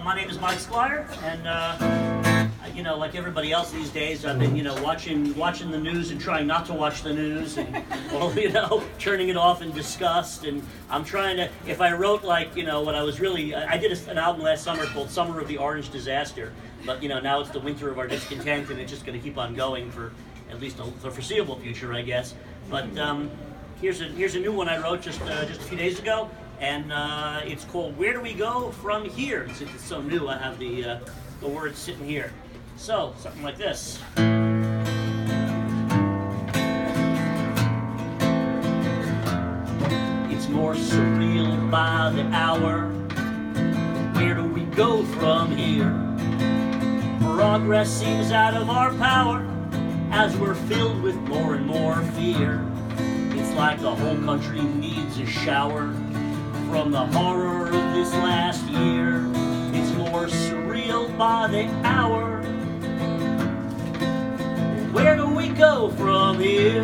My name is Mike Skliar, and you know, like everybody else these days, I've been, you know, watching the news and trying not to watch the news, and well, you know, turning it off in disgust. And I'm trying to, if I wrote like, you know, what I was really, I did an album last summer called Summer of the Orange Disaster, but you know, now it's the winter of our discontent, and it's just going to keep on going for at least the foreseeable future, I guess. But here's a new one I wrote just a few days ago. And it's called Where Do We Go From Here? Since it's so new, I have the words sitting here. So, something like this. It's more surreal by the hour. Where do we go from here? Progress seems out of our power as we're filled with more and more fear. It's like the whole country needs a shower from the horror of this last year. It's more surreal by the hour. Where do we go from here?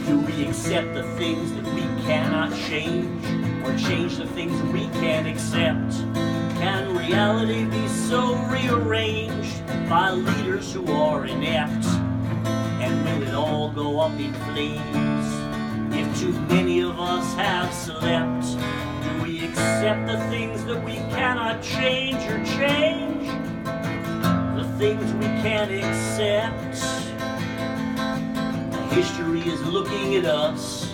Do we accept the things that we cannot change, or change the things we can't accept? Can reality be so rearranged by leaders who are inept? And will it all go up in flames if too many of us have slept? Do we accept the things that we cannot change, or change the things we can't accept? History is looking at us.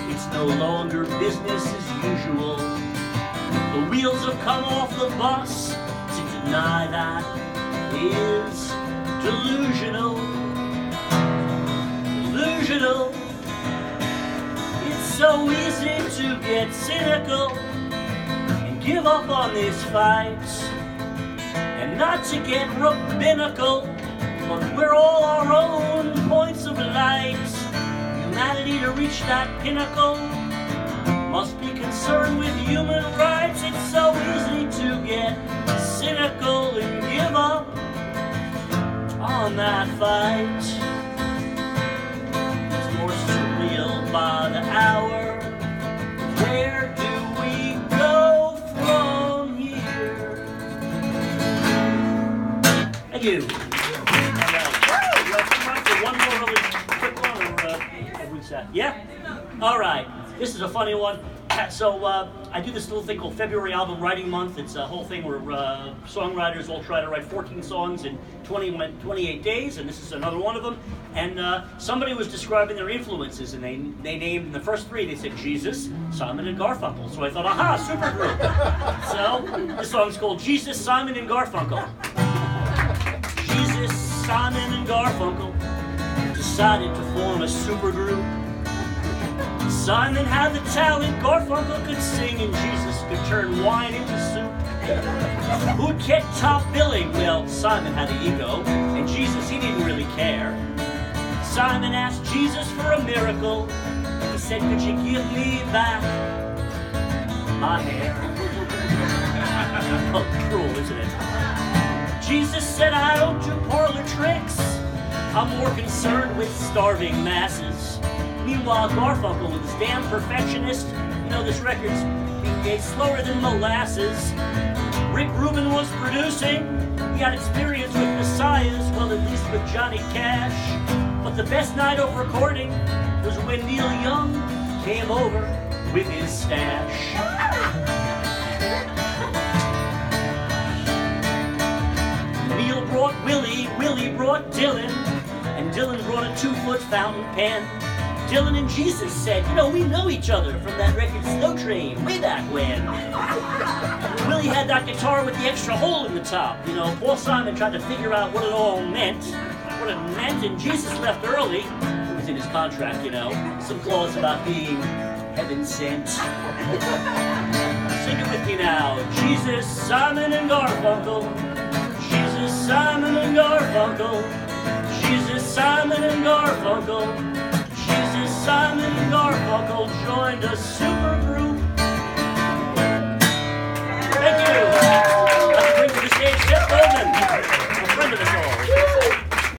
It's no longer business as usual. The wheels have come off the bus. To deny that is delusional. It's so easy to get cynical and give up on this fight, and not to get rabbinical, but we're all our own points of light. Humanity, to reach that pinnacle, must be concerned with human rights. It's so easy to get cynical and give up on that fight. By the hour, where do we go from here? Thank you. One more really quick one, or we set? Yeah? All right. This is a funny one. So I do this little thing called February Album Writing Month. It's a whole thing where songwriters all try to write 14 songs in 28 days, and this is another one of them. And somebody was describing their influences, and they named the first three. They said Jesus, Simon, and Garfunkel. So I thought, aha, supergroup. So this song's called Jesus, Simon, and Garfunkel. Jesus, Simon, and Garfunkel decided to form a supergroup. Simon had the talent, Garfunkel could sing, and Jesus could turn wine into soup. Who'd get top billing? Well, Simon had the ego, and Jesus, he didn't really care. Simon asked Jesus for a miracle. He said, could you give me back my hair? Oh, cruel, isn't it? Jesus said, I don't do parlor tricks. I'm more concerned with starving masses. Meanwhile, Garfunkel, with his damn perfectionist, you know, this record's being slower than molasses. Rick Rubin was producing. He had experience with Messiahs, well, at least with Johnny Cash. But the best night of recording was when Neil Young came over with his stash. Neil brought Willie, Willie brought Dylan, and Dylan brought a 2-foot fountain pen. Dylan and Jesus said, you know, we know each other from that record Snow Train, way back when. Willie had that guitar with the extra hole in the top. You know, Paul Simon tried to figure out what it all meant, and Jesus left early. It was in his contract, you know, some clause about being heaven sent. Sing it with me now. Jesus, Simon, and Garfunkel. Jesus, Simon, and Garfunkel. Jesus, Simon, and Garfunkel. Jesus, Simon, and Garfunkel joined a supergroup.